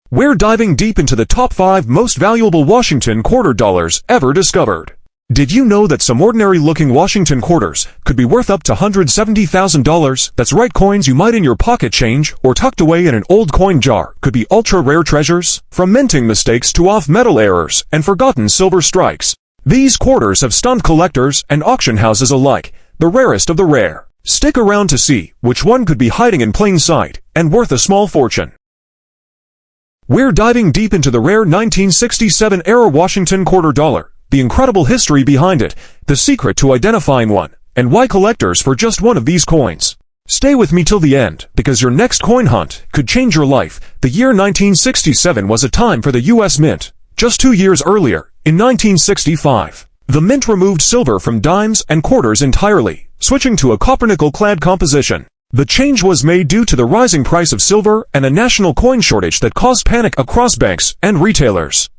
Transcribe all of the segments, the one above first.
We're diving deep into the top 5 most valuable Washington quarter dollars ever discovered. Did you know that some ordinary-looking Washington quarters could be worth up to $170,000? That's right, coins you might in your pocket change or tucked away in an old coin jar could be ultra-rare treasures. From minting mistakes to off-metal errors and forgotten silver strikes, these quarters have stunned collectors and auction houses alike, the rarest of the rare. Stick around to see which one could be hiding in plain sight and worth a small fortune. We're diving deep into the rare 1967-era Washington quarter dollar, the incredible history behind it, the secret to identifying one, and why collectors for just one of these coins. Stay with me till the end, because your next coin hunt could change your life. The year 1967 was a time for the U.S. Mint. Just 2 years earlier, in 1965, the Mint removed silver from dimes and quarters entirely, switching to a copper-nickel-clad composition. The change was made due to the rising price of silver and a national coin shortage that caused panic across banks and retailers.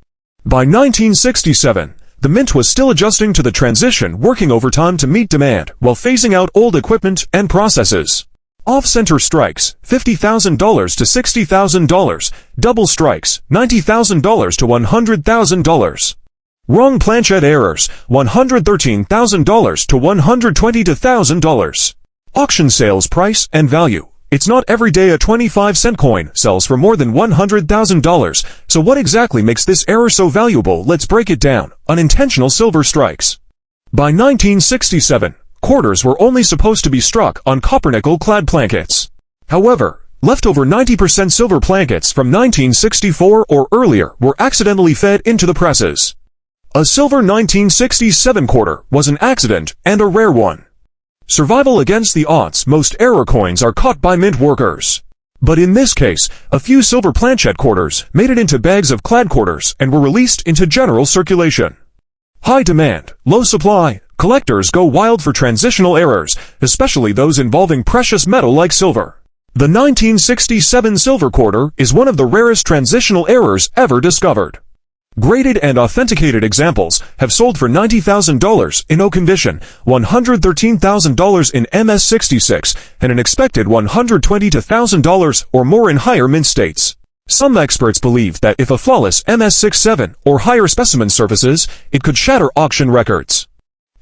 By 1967, the Mint was still adjusting to the transition, working overtime to meet demand while phasing out old equipment and processes. Off-center strikes, $50,000 to $60,000. Double strikes, $90,000 to $100,000. Wrong planchette errors, $113,000 to $120,000. Auction sales price and value. It's not every day a 25-cent coin sells for more than $100,000. So what exactly makes this error so valuable? Let's break it down. Unintentional silver strikes. By 1967, quarters were only supposed to be struck on copper-nickel-clad plankets. However, leftover 90% silver plankets from 1964 or earlier were accidentally fed into the presses. A silver 1967 quarter was an accident and a rare one. Survival against the odds. Most error coins are caught by mint workers. But in this case, a few silver planchette quarters made it into bags of clad quarters and were released into general circulation. High demand, low supply. Collectors go wild for transitional errors, especially those involving precious metal like silver. The 1967 silver quarter is one of the rarest transitional errors ever discovered. Graded and authenticated examples have sold for $90,000 in O condition, $113,000 in MS66, and an expected $120,000 or more in higher mint states. Some experts believe that if a flawless MS67 or higher specimen surfaces, it could shatter auction records.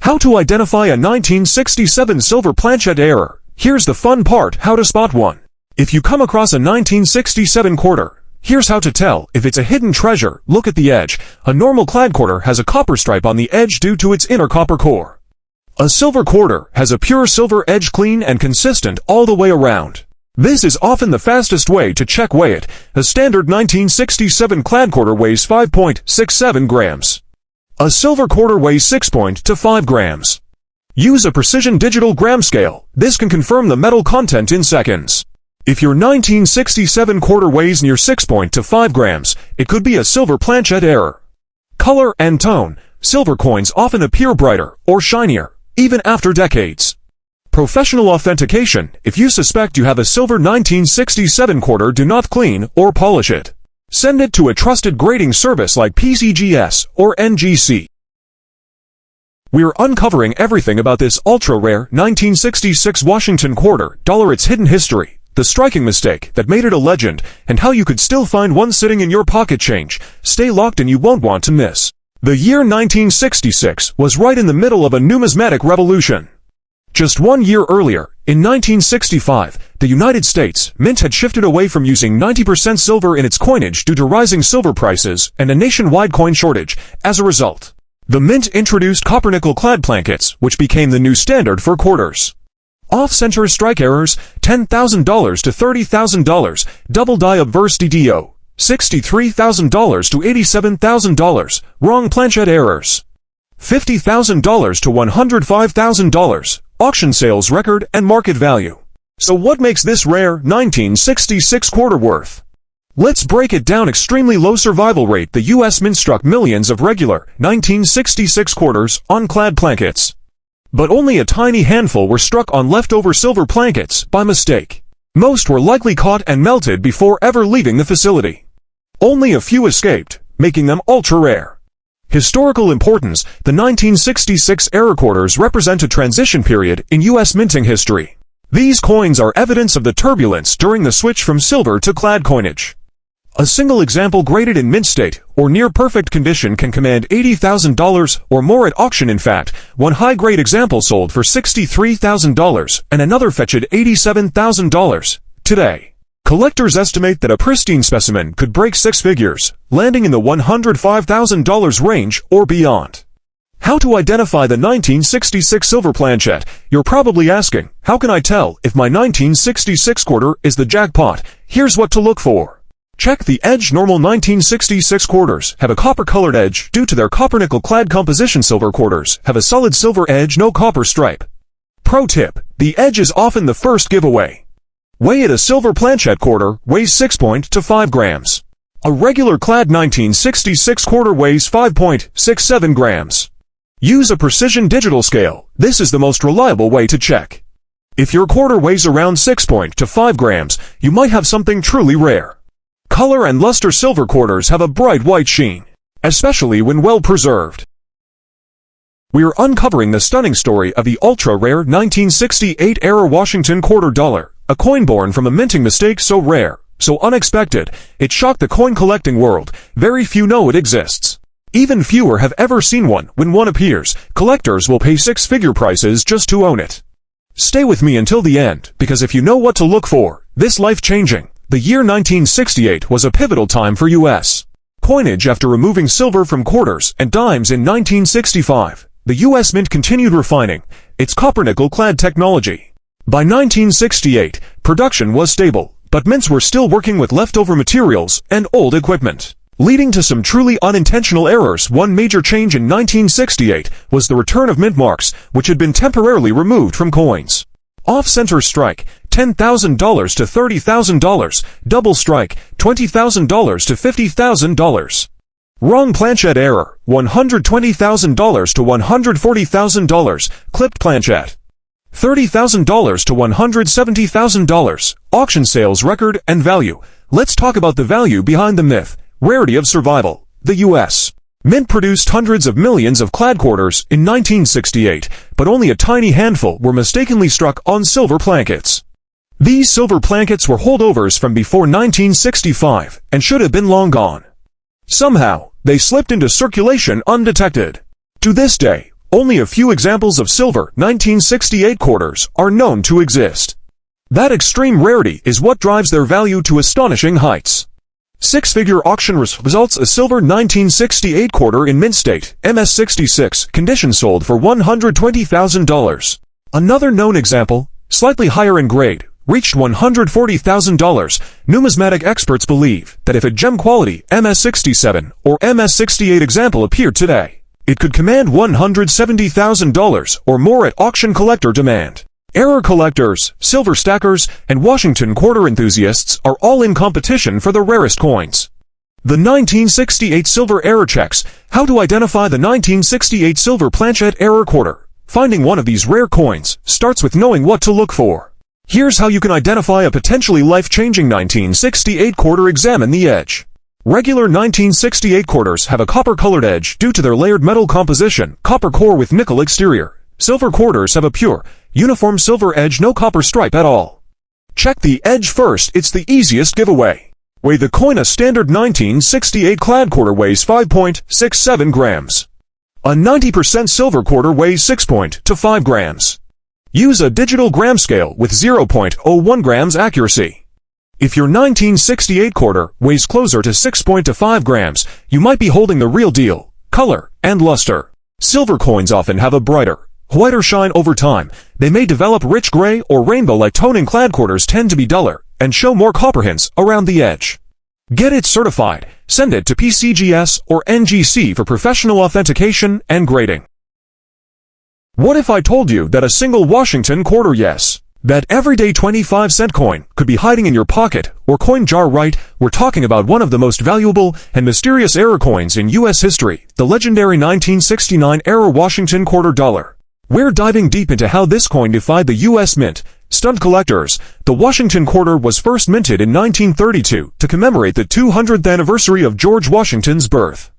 How to identify a 1967 silver planchette error? Here's the fun part: how to spot one. If you come across a 1967 quarter, here's how to tell if it's a hidden treasure. Look at the edge. A normal clad quarter has a copper stripe on the edge due to its inner copper core. A silver quarter has a pure silver edge, clean and consistent all the way around. This is often the fastest way to check weight. A standard 1967 clad quarter weighs 5.67 grams. A silver quarter weighs 6.25 grams. Use a precision digital gram scale. This can confirm the metal content in seconds. If your 1967 quarter weighs near 6.25 grams, it could be a silver planchette error. Color and tone. Silver coins often appear brighter or shinier, even after decades. Professional authentication. If you suspect you have a silver 1967 quarter, do not clean or polish it. Send it to a trusted grading service like PCGS or NGC. We're uncovering everything about this ultra-rare 1966 Washington quarter dollar, its hidden history, the striking mistake that made it a legend, and how you could still find one sitting in your pocket change. Stay locked and you won't want to miss. The year 1966 was right in the middle of a numismatic revolution. Just 1 year earlier, in 1965, the United States Mint had shifted away from using 90% silver in its coinage due to rising silver prices and a nationwide coin shortage. As a result, the Mint introduced copper-nickel-clad plankets, which became the new standard for quarters. Off-center strike errors, $10,000 to $30,000. Doubled Die Obverse DDO, $63,000 to $87,000. Wrong planchette errors, $50,000 to $105,000. Auction sales record and market value. So what makes this rare 1966 quarter worth? Let's break it down. Extremely low survival rate. The U.S. Mint struck millions of regular 1966 quarters on clad plankets, but only a tiny handful were struck on leftover silver plankets by mistake. Most were likely caught and melted before ever leaving the facility. Only a few escaped, making them ultra-rare. Historical importance. The 1966 error quarters represent a transition period in U.S. minting history. These coins are evidence of the turbulence during the switch from silver to clad coinage. A single example graded in mint state or near perfect condition can command $80,000 or more at auction. In fact, one high-grade example sold for $63,000 and another fetched $87,000 today. Collectors estimate that a pristine specimen could break six figures, landing in the $105,000 range or beyond. How to identify the 1966 silver planchet? You're probably asking, how can I tell if my 1966 quarter is the jackpot? Here's what to look for. Check the edge. Normal 1966 quarters have a copper-colored edge due to their copper-nickel-clad composition. Silver quarters have a solid silver edge, no copper stripe. Pro tip: the edge is often the first giveaway. Weigh it. A silver planchet quarter weighs 6.25 grams. A regular clad 1966 quarter weighs 5.67 grams. Use a precision digital scale. This is the most reliable way to check. If your quarter weighs around 6.25 grams, you might have something truly rare. Color and luster. Silver quarters have a bright white sheen, especially when well preserved. We are uncovering the stunning story of the ultra-rare 1968 era Washington quarter dollar, a coin born from a minting mistake so rare, so unexpected, it shocked the coin collecting world. Very few know it exists. Even fewer have ever seen one. When one appears, collectors will pay six-figure prices just to own it. Stay with me until the end, because if you know what to look for, this life-changing. The year 1968 was a pivotal time for U.S. coinage. After removing silver from quarters and dimes in 1965, the U.S. Mint continued refining its copper-nickel-clad technology. By 1968, production was stable, but mints were still working with leftover materials and old equipment, leading to some truly unintentional errors. One major change in 1968 was the return of mint marks, which had been temporarily removed from coins. Off-center strike, $10,000 to $30,000. Double strike, $20,000 to $50,000. Wrong planchet error, $120,000 to $140,000. Clipped planchet, $30,000 to $170,000. Auction sales record and value. Let's talk about the value behind the myth. Rarity of survival. The U.S. Mint produced hundreds of millions of clad quarters in 1968, but only a tiny handful were mistakenly struck on silver plankets. These silver plankets were holdovers from before 1965 and should have been long gone. Somehow, they slipped into circulation undetected. To this day, only a few examples of silver 1968 quarters are known to exist. That extreme rarity is what drives their value to astonishing heights. Six-figure auction results. A silver 1968 quarter in mint state, MS66, condition sold for $120,000. Another known example, slightly higher in grade, reached $140,000. Numismatic experts believe that if a gem quality MS67 or MS68 example appeared today, it could command $170,000 or more at auction. Collector demand. Error collectors, silver stackers, and Washington quarter enthusiasts are all in competition for the rarest coins. The 1968 silver error checks. How to identify the 1968 silver planchet error quarter. Finding one of these rare coins starts with knowing what to look for. Here's how you can identify a potentially life-changing 1968 quarter. Examine the edge. Regular 1968 quarters have a copper-colored edge due to their layered metal composition, copper core with nickel exterior. Silver quarters have a pure, uniform silver edge, no copper stripe at all. Check the edge first. It's the easiest giveaway. Weigh the coin. A standard 1968 clad quarter weighs 5.67 grams. A 90% silver quarter weighs 6.25 grams. Use a digital gram scale with 0.01 grams accuracy. If your 1968 quarter weighs closer to 6.25 grams, you might be holding the real deal. Color and luster. Silver coins often have a brighter, whiter shine over time. They may develop rich gray or rainbow-like toning. Clad quarters tend to be duller and show more copper hints around the edge. Get it certified. Send it to PCGS or NGC for professional authentication and grading. What if I told you that a single Washington quarter, yes, that everyday 25-cent coin, could be hiding in your pocket or coin jar? Right, we're talking about one of the most valuable and mysterious error coins in U.S. history, the legendary 1969 era Washington quarter dollar. We're diving deep into how this coin defied the U.S. Mint. Stunned collectors. The Washington quarter was first minted in 1932 to commemorate the 200th anniversary of George Washington's birth.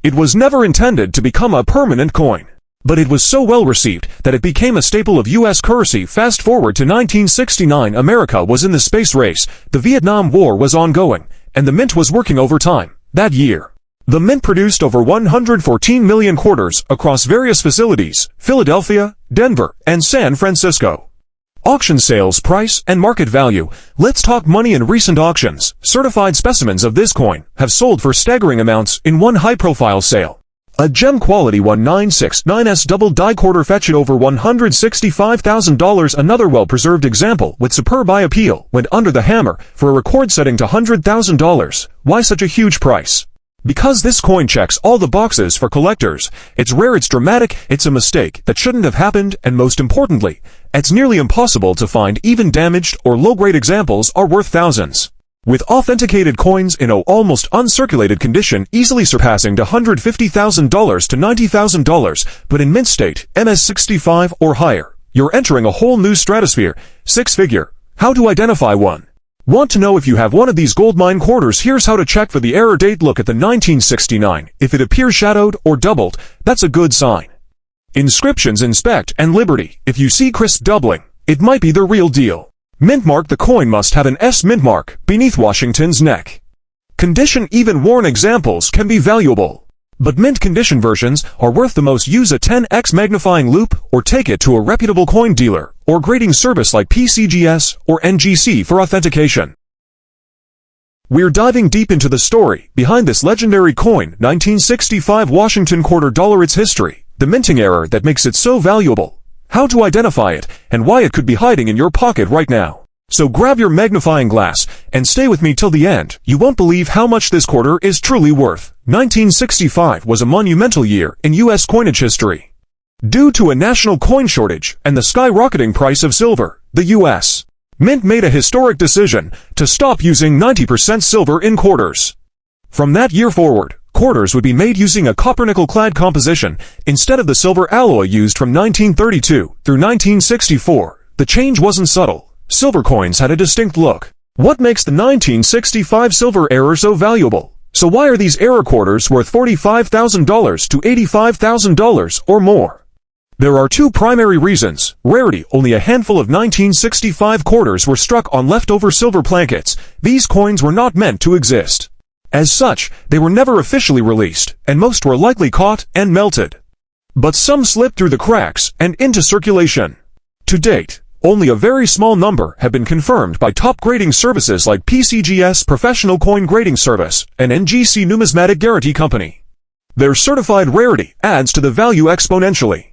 It was never intended to become a permanent coin, but it was so well received that it became a staple of U.S. currency. Fast forward to 1969, America was in the space race, the Vietnam War was ongoing, and the mint was working overtime. That year, the mint produced over 114 million quarters across various facilities, Philadelphia, Denver, and San Francisco. Auction sales price and market value. Let's talk money in recent auctions. Certified specimens of this coin have sold for staggering amounts in one high-profile sale. A gem quality 1969S doubled die quarter fetched over $165,000. Another well-preserved example with superb eye appeal went under the hammer for a record-setting to $100,000. Why such a huge price? Because this coin checks all the boxes for collectors. It's rare, it's dramatic, it's a mistake that shouldn't have happened, and most importantly, it's nearly impossible to find. Even damaged or low-grade examples are worth thousands. With authenticated coins in almost uncirculated condition easily surpassing $150,000 to $90,000, but in mint state, MS65 or higher, you're entering a whole new stratosphere, six-figure. How to identify one? Want to know if you have one of these goldmine quarters? Here's how to check for the error date. Look at the 1969. If it appears shadowed or doubled, that's a good sign. Inscriptions inspect and Liberty. If you see crisp doubling, it might be the real deal. Mint mark. The coin must have an S mint mark beneath Washington's neck. Condition. Even worn examples can be valuable, but mint condition versions are worth the most. Use a 10x magnifying loupe or take it to a reputable coin dealer or grading service like PCGS or NGC for authentication. We're diving deep into the story behind this legendary coin, 1965 Washington quarter dollar. Its history, the minting error that makes it so valuable, how to identify it, and why it could be hiding in your pocket right now. So grab your magnifying glass and stay with me till the end. You won't believe how much this quarter is truly worth. 1965 was a monumental year in U.S. coinage history. Due to a national coin shortage and the skyrocketing price of silver, the U.S. Mint made a historic decision to stop using 90% silver in quarters. From that year forward, quarters would be made using a copper-nickel-clad composition instead of the silver alloy used from 1932 through 1964. The change wasn't subtle. Silver coins had a distinct look. What makes the 1965 silver error so valuable? So why are these error quarters worth $45,000 to $85,000 or more? There are two primary reasons. Rarity. Only a handful of 1965 quarters were struck on leftover silver plankets. These coins were not meant to exist. As such, they were never officially released, and most were likely caught and melted. But some slipped through the cracks and into circulation. To date, only a very small number have been confirmed by top grading services like PCGS Professional Coin Grading Service and NGC Numismatic Guarantee Company. Their certified rarity adds to the value exponentially.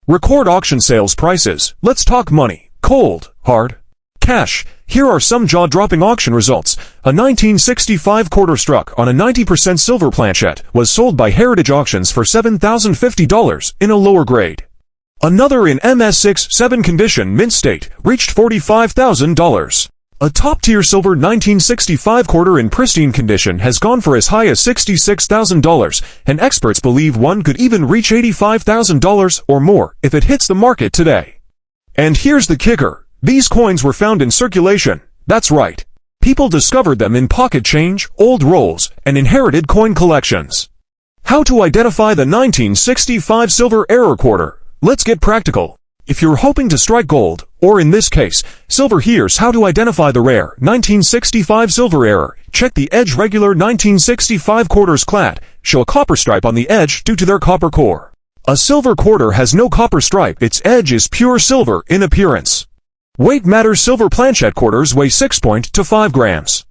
Record auction sales prices. Let's talk money. Cold, hard, cash. Here are some jaw-dropping auction results. A 1965 quarter struck on a 90% silver planchette was sold by Heritage Auctions for $7,050 in a lower grade. Another in MS6-7 condition mint state reached $45,000. A top-tier silver 1965 quarter in pristine condition has gone for as high as $66,000, and experts believe one could even reach $85,000 or more if it hits the market today. And here's the kicker. These coins were found in circulation. That's right. People discovered them in pocket change, old rolls, and inherited coin collections. How to identify the 1965 silver error quarter? Let's get practical. If you're hoping to strike gold, or in this case, silver, here's how to identify the rare 1965 silver error. Check the edge. Regular 1965 quarters clad show a copper stripe on the edge due to their copper core. A silver quarter has no copper stripe. Its edge is pure silver in appearance. Weight matters. Silver planchette quarters weigh 6.25 grams.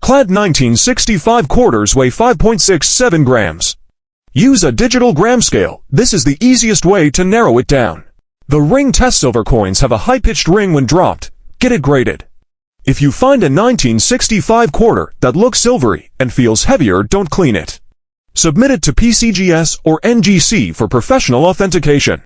Clad 1965 quarters weigh 5.67 grams. Use a digital gram scale. This is the easiest way to narrow it down. The ring test. Silver coins have a high-pitched ring when dropped. Get it graded. If you find a 1965 quarter that looks silvery and feels heavier, don't clean it. Submit it to PCGS or NGC for professional authentication.